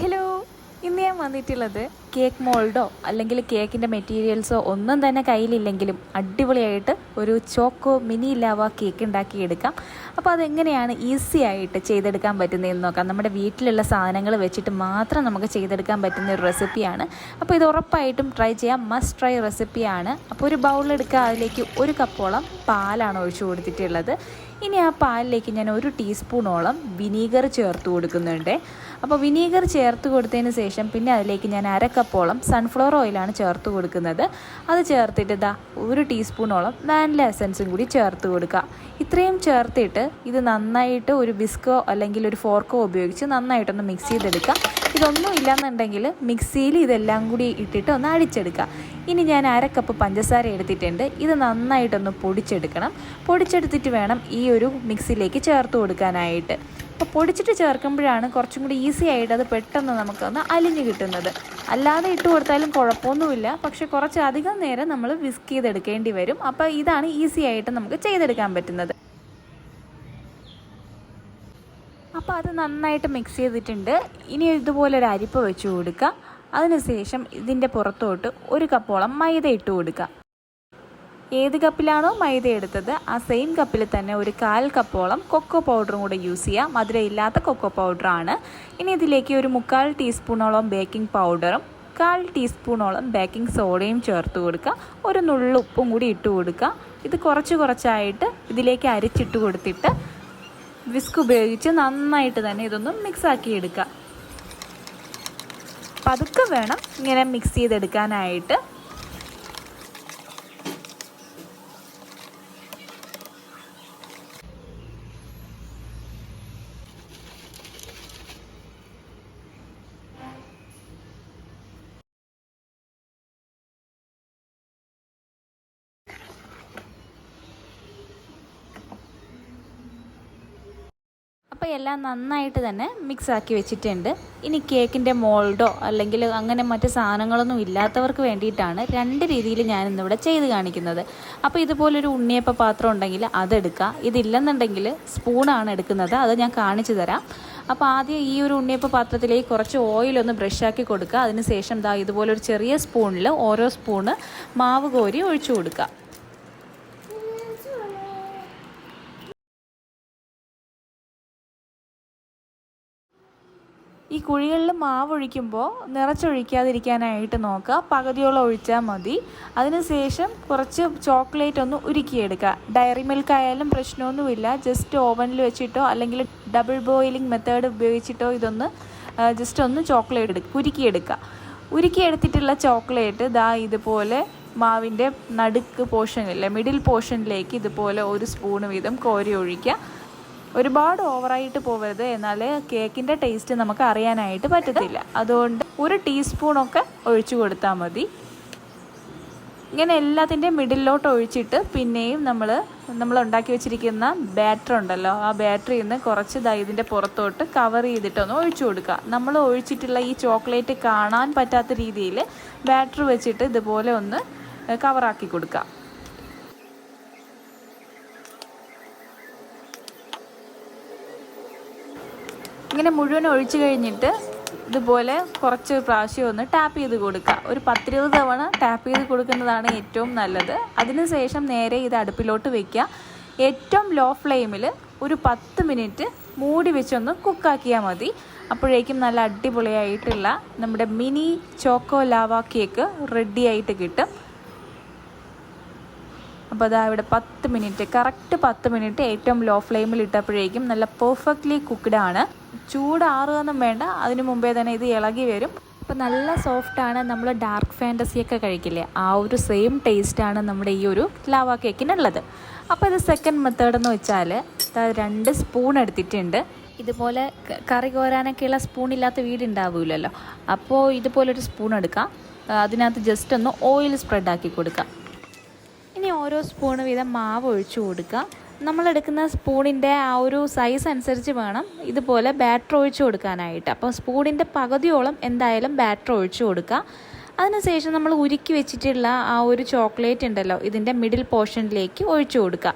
Hello, ഇന്ന് ഞാൻ വന്നിട്ടുള്ളത് കേക്ക് മോൾഡോ അല്ലെങ്കിൽ കേക്കിൻ്റെ മെറ്റീരിയൽസോ ഒന്നും തന്നെ കയ്യിലില്ലെങ്കിലും അടിപൊളിയായിട്ട് ഒരു ചോക്കോ മിനി ലാവ കേക്ക് ഉണ്ടാക്കിയെടുക്കാം. അപ്പോൾ അതെങ്ങനെയാണ് ഈസി ആയിട്ട് ചെയ്തെടുക്കാൻ പറ്റുന്നതെന്ന് നോക്കാം. നമ്മുടെ വീട്ടിലുള്ള സാധനങ്ങൾ വെച്ചിട്ട് മാത്രം നമുക്ക് ചെയ്തെടുക്കാൻ പറ്റുന്ന ഒരു റെസിപ്പിയാണ്. അപ്പോൾ ഇത് ഉറപ്പായിട്ടും ട്രൈ ചെയ്യാം, മസ്റ്റ് ട്രൈ റെസിപ്പിയാണ്. അപ്പോൾ ഒരു ബൗളെടുക്കുക, അതിലേക്ക് 1 കപ്പോളം പാലാണ് ഒഴിച്ചു കൊടുത്തിട്ടുള്ളത്. ഇനി ആ പാലിലേക്ക് ഞാൻ 1 ടീസ്പൂണോളം വിനീഗർ ചേർത്ത് കൊടുക്കുന്നുണ്ട്. അപ്പോൾ വിനീഗർ ചേർത്ത് കൊടുത്തതിന് ശേഷം പിന്നെ അതിലേക്ക് ഞാൻ 1/2 കപ്പോളം സൺഫ്ലവർ ഓയിലാണ് ചേർത്ത് കൊടുക്കുന്നത്. അത് ചേർത്തിട്ട് 1 ടീസ്പൂണോളം വാനില എസൻസും കൂടി ചേർത്ത് കൊടുക്കുക. ഇത്രയും ചേർത്തിട്ട് ഇത് നന്നായിട്ട് ഒരു വിസ്കോ അല്ലെങ്കിൽ ഒരു ഫോർക്കോ ഉപയോഗിച്ച് നന്നായിട്ടൊന്ന് മിക്സ് ചെയ്തെടുക്കുക. ഇതൊന്നും ഇല്ലയെന്നുണ്ടെങ്കിൽ മിക്സിയിൽ ഇതെല്ലാം കൂടി ഇട്ടിട്ട് ഒന്ന് അടിച്ചെടുക്കുക. ഇനി ഞാൻ 1/2 കപ്പ് പഞ്ചസാര എടുത്തിട്ടുണ്ട്. ഇത് നന്നായിട്ടൊന്ന് പൊടിച്ചെടുക്കണം. പൊടിച്ചെടുത്തിട്ട് വേണം ഈ ഒരു മിക്സിയിലേക്ക് ചേർത്ത് കൊടുക്കാനായിട്ട്. അപ്പോൾ പൊടിച്ചിട്ട് ചേർക്കുമ്പോഴാണ് കുറച്ചും കൂടി ഈസി ആയിട്ട് അത് പെട്ടെന്ന് നമുക്കൊന്ന് അലിഞ്ഞ് കിട്ടുന്നത്. അല്ലാതെ ഇട്ട് കൊടുത്താലും കുഴപ്പമൊന്നുമില്ല, പക്ഷേ കുറച്ച് അധികം നേരം നമ്മൾ വിസ്ക് ചെയ്തെടുക്കേണ്ടി വരും. അപ്പോൾ ഇതാണ് ഈസി ആയിട്ട് നമുക്ക് ചെയ്തെടുക്കാൻ പറ്റുന്നത്. അപ്പോൾ അത് നന്നായിട്ട് മിക്സ് ചെയ്തിട്ടുണ്ട്. ഇനി ഇതുപോലെ ഒരു അരിപ്പ വെച്ച് കൊടുക്കുക. അതിനുശേഷം ഇതിൻ്റെ പുറത്തോട്ട് 1 കപ്പോളം മൈദ ഇട്ട് കൊടുക്കുക. ഏത് കപ്പിലാണോ മൈദ എടുത്തത് ആ സെയിം കപ്പിൽ തന്നെ 1/4 കപ്പോളം കൊക്കോ പൗഡറും കൂടെ യൂസ് ചെയ്യുക. മധുരമില്ലാത്ത കൊക്കോ പൗഡറാണ്. ഇനി ഇതിലേക്ക് 1/4 ടീസ്പൂണോളം ബേക്കിംഗ് പൗഡറും 1/4 ടീസ്പൂണോളം ബേക്കിംഗ് സോഡയും ചേർത്ത് കൊടുക്കുക. ഒരു നുള്ളു ഉപ്പും കൂടി ഇട്ട് കൊടുക്കുക. ഇത് കുറച്ചായിട്ട് ഇതിലേക്ക് അരിച്ചിട്ട് കൊടുത്തിട്ട് വിസ്ക് ഉപയോഗിച്ച് നന്നായിട്ട് തന്നെ ഇതൊന്ന് മിക്സാക്കി എടുക്കുക. പതുക്കെ വേണം ഇങ്ങനെ മിക്സ് ചെയ്തെടുക്കാനായിട്ട്. അപ്പോൾ എല്ലാം നന്നായിട്ട് തന്നെ മിക്സാക്കി വെച്ചിട്ടുണ്ട്. ഇനി കേക്കിൻ്റെ മോൾഡോ അല്ലെങ്കിൽ അങ്ങനെ മറ്റ് സാധനങ്ങളൊന്നും ഇല്ലാത്തവർക്ക് വേണ്ടിയിട്ടാണ് 2 രീതിയിൽ ഞാനിന്നിവിടെ ചെയ്ത് കാണിക്കുന്നത്. അപ്പോൾ ഇതുപോലൊരു ഉണ്ണിയപ്പ പാത്രം ഉണ്ടെങ്കിൽ അതെടുക്കുക. ഇതില്ലെന്നുണ്ടെങ്കിൽ സ്പൂണാണ് എടുക്കുന്നത്, അത് ഞാൻ കാണിച്ചു തരാം. അപ്പോൾ ആദ്യം ഈ ഒരു ഉണ്ണിയപ്പ പാത്രത്തിലേക്ക് കുറച്ച് ഓയിലൊന്ന് ബ്രഷാക്കി കൊടുക്കുക. അതിനുശേഷം ഇതുപോലൊരു ചെറിയ സ്പൂണിൽ ഓരോ സ്പൂണ് മാവ് കോരി ഒഴിച്ചു കൊടുക്കുക. ഈ കുഴികളിൽ മാവ് ഒഴിക്കുമ്പോൾ നിറച്ചൊഴിക്കാതിരിക്കാനായിട്ട് നോക്കുക. പകുതിയോളം ഒഴിച്ചാൽ മതി. അതിനുശേഷം കുറച്ച് ചോക്ലേറ്റ് ഒന്ന് ഉരുക്കിയെടുക്കുക. ഡയറി മിൽക്ക് ആയാലും പ്രശ്നമൊന്നുമില്ല. ജസ്റ്റ് ഓവനിൽ വെച്ചിട്ടോ അല്ലെങ്കിൽ ഡബിൾ ബോയിലിംഗ് മെത്തേഡ് ഉപയോഗിച്ചിട്ടോ ഇതൊന്ന് ജസ്റ്റ് ഒന്ന് ചോക്ലേറ്റ് ഉരുക്കിയെടുക്കുക. ഉരുക്കിയെടുത്തിട്ടുള്ള ചോക്ലേറ്റ് ഇതുപോലെ മാവിൻ്റെ നടുക്ക് പോർഷനില്ലേ, മിഡിൽ പോർഷനിലേക്ക് ഇതുപോലെ 1 സ്പൂൺ വീതം കോരി ഒഴിക്കുക. ഒരുപാട് ഓവറായിട്ട് പോകരുത്, എന്നാൽ കേക്കിൻ്റെ ടേസ്റ്റ് നമുക്ക് അറിയാനായിട്ട് പറ്റത്തില്ല. അതുകൊണ്ട് 1 ടീസ്പൂണൊക്കെ ഒഴിച്ചു കൊടുത്താൽ മതി. ഇങ്ങനെ എല്ലാത്തിൻ്റെയും മിഡിലോട്ട് ഒഴിച്ചിട്ട് പിന്നെയും നമ്മൾ ഉണ്ടാക്കി വെച്ചിരിക്കുന്ന ബാറ്റർ ഉണ്ടല്ലോ, ആ ബാറ്ററിൽ നിന്ന് കുറച്ച് ഇതിൻ്റെ പുറത്തോട്ട് കവർ ചെയ്തിട്ടൊന്ന് ഒഴിച്ചു കൊടുക്കുക. നമ്മൾ ഒഴിച്ചിട്ടുള്ള ഈ ചോക്ലേറ്റ് കാണാൻ പറ്റാത്ത രീതിയിൽ ബാറ്റർ വെച്ചിട്ട് ഇതുപോലെ ഒന്ന് കവറാക്കി കൊടുക്കുക. ഇങ്ങനെ മുഴുവൻ ഒഴിച്ചു കഴിഞ്ഞിട്ട് ഇതുപോലെ കുറച്ച് പ്രാവശ്യം ഒന്ന് ടാപ്പ് ചെയ്ത് കൊടുക്കുക. ഒരു 10-20 തവണ ടാപ്പ് ചെയ്ത് കൊടുക്കുന്നതാണ് ഏറ്റവും നല്ലത്. അതിനുശേഷം നേരെ ഇത് അടുപ്പിലോട്ട് വയ്ക്കുക. ഏറ്റവും ലോ ഫ്ലെയിമിൽ ഒരു 10 മിനിറ്റ് മൂടി വെച്ചൊന്ന് കുക്കാക്കിയാൽ മതി. അപ്പോഴേക്കും നല്ല അടിപൊളിയായിട്ടുള്ള നമ്മുടെ mini choco lava cake ready ആയിട്ട് കിട്ടും. അപ്പോൾ ഇവിടെ 10 മിനിറ്റ്, കറക്റ്റ് 10 മിനിറ്റ് ഏറ്റവും ലോ ഫ്ലെയിമിൽ ഇട്ടപ്പോഴേക്കും നല്ല പെർഫെക്റ്റ്ലി കുക്ക്ഡാണ്. ചൂടാറുകയൊന്നും വേണ്ട, അതിന് മുമ്പേ തന്നെ ഇത് ഇളകി വരും. അപ്പോൾ നല്ല സോഫ്റ്റാണ്. നമ്മൾ ഡാർക്ക് ഫാൻറ്റസിയൊക്കെ കഴിക്കില്ലേ, ആ ഒരു സെയിം ടേസ്റ്റാണ് നമ്മുടെ ഈ ഒരു ലാവ കേക്കിനുള്ളത്. അപ്പോൾ ഇത് സെക്കൻഡ് മെത്തേഡ് എന്ന് വെച്ചാൽ 2 സ്പൂൺ എടുത്തിട്ടുണ്ട്. ഇതുപോലെ കറി കോരാനൊക്കെയുള്ള സ്പൂണില്ലാത്ത വീടുണ്ടാവില്ലല്ലോ, അപ്പോൾ ഇതുപോലൊരു സ്പൂൺ എടുക്കാം. അതിനകത്ത് ജസ്റ്റ് ഒന്ന് ഓയിൽ സ്പ്രെഡാക്കി കൊടുക്കാം. ഇനി ഓരോ സ്പൂണ് വീതം മാവ് ഒഴിച്ചു കൊടുക്കുക. നമ്മളെടുക്കുന്ന സ്പൂണിൻ്റെ ആ ഒരു സൈസ് അനുസരിച്ച് വേണം ഇതുപോലെ ബാറ്റർ ഒഴിച്ചു കൊടുക്കാനായിട്ട്. അപ്പോൾ സ്പൂണിൻ്റെ പകുതിയോളം എന്തായാലും ബാറ്റർ ഒഴിച്ചു കൊടുക്കുക. അതിനുശേഷം നമ്മൾ ഉരുക്കി വെച്ചിട്ടുള്ള ആ ഒരു ചോക്ലേറ്റ് ഉണ്ടല്ലോ, ഇതിൻ്റെ മിഡിൽ പോർഷനിലേക്ക് ഒഴിച്ചു കൊടുക്കുക.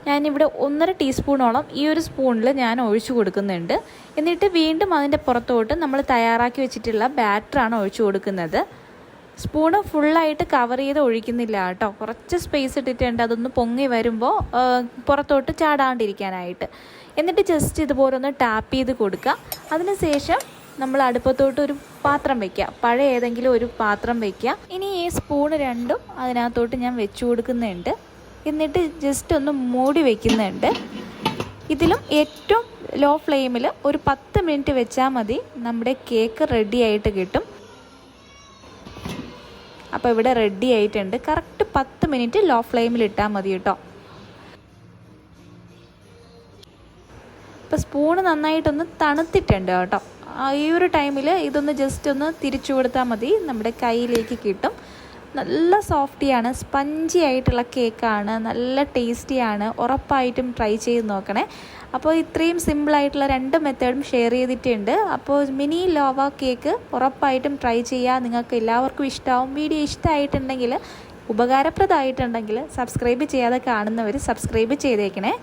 ഞാനിവിടെ 1.5 ടീസ്പൂണോളം ഈ ഒരു സ്പൂണിൽ ഞാൻ ഒഴിച്ചു കൊടുക്കുന്നുണ്ട്. എന്നിട്ട് വീണ്ടും അതിൻ്റെ പുറത്തോട്ട് നമ്മൾ തയ്യാറാക്കി വെച്ചിട്ടുള്ള ബാറ്ററാണ് ഒഴിച്ചു കൊടുക്കുന്നത്. സ്പൂണ് ഫുള്ളായിട്ട് കവർ ചെയ്ത് ഒഴിക്കുന്നില്ല കേട്ടോ, കുറച്ച് സ്പേസ് ഇട്ടിട്ടുണ്ട് അതൊന്ന് പൊങ്ങി വരുമ്പോൾ പുറത്തോട്ട് ചാടാണ്ടിരിക്കാനായിട്ട്. എന്നിട്ട് ജസ്റ്റ് ഇതുപോലെ ഒന്ന് ടാപ്പ് ചെയ്ത് കൊടുക്കുക. അതിനുശേഷം നമ്മൾ അടുപ്പത്തോട്ട് ഒരു പാത്രം വയ്ക്കുക, പഴയ ഏതെങ്കിലും ഒരു പാത്രം വയ്ക്കുക. ഇനി ഈ സ്പൂണ് രണ്ടും അതിനകത്തോട്ട് ഞാൻ വെച്ച് കൊടുക്കുന്നുണ്ട്. എന്നിട്ട് ജസ്റ്റ് ഒന്ന് മൂടി വയ്ക്കുന്നുണ്ട്. ഇതിലും ഏറ്റവും ലോ ഫ്ലെയിമിൽ ഒരു 10 മിനിറ്റ് വെച്ചാൽ മതി, നമ്മുടെ കേക്ക് റെഡി ആയിട്ട് കിട്ടും. അപ്പോൾ ഇവിടെ റെഡി ആയിട്ടുണ്ട്. കറക്റ്റ് 10 മിനിറ്റ് ലോ ഫ്ലെയിമിൽ ഇട്ടാൽ മതി കേട്ടോ. ഇപ്പോൾ സ്പൂണ് നന്നായിട്ടൊന്ന് തണുത്തിട്ടുണ്ട് കേട്ടോ. ഈ ഒരു ടൈമിൽ ഇതൊന്ന് ജസ്റ്റ് ഒന്ന് തിരിച്ചു കൊടുത്താൽ മതി, നമ്മുടെ കയ്യിലേക്ക് കിട്ടും. നല്ല സോഫ്റ്റിയാണ്, സ്പഞ്ചി ആയിട്ടുള്ള കേക്കാണ്, നല്ല ടേസ്റ്റിയാണ്. ഉറപ്പായിട്ടും ട്രൈ ചെയ്ത് നോക്കണേ. അപ്പോൾ ഇത്രയും സിമ്പിളായിട്ടുള്ള 2 മെത്തേഡും ഷെയർ ചെയ്തിട്ടുണ്ട്. അപ്പോൾ മിനി ലാവ കേക്ക് ഉറപ്പായിട്ടും ട്രൈ ചെയ്യുക, നിങ്ങൾക്ക് എല്ലാവർക്കും ഇഷ്ടമാവും. വീഡിയോ ഇഷ്ടമായിട്ടുണ്ടെങ്കിൽ, ഉപകാരപ്രദമായിട്ടുണ്ടെങ്കിൽ സബ്സ്ക്രൈബ് ചെയ്യാതെ കാണുന്നവർ സബ്സ്ക്രൈബ് ചെയ്തേക്കണേ.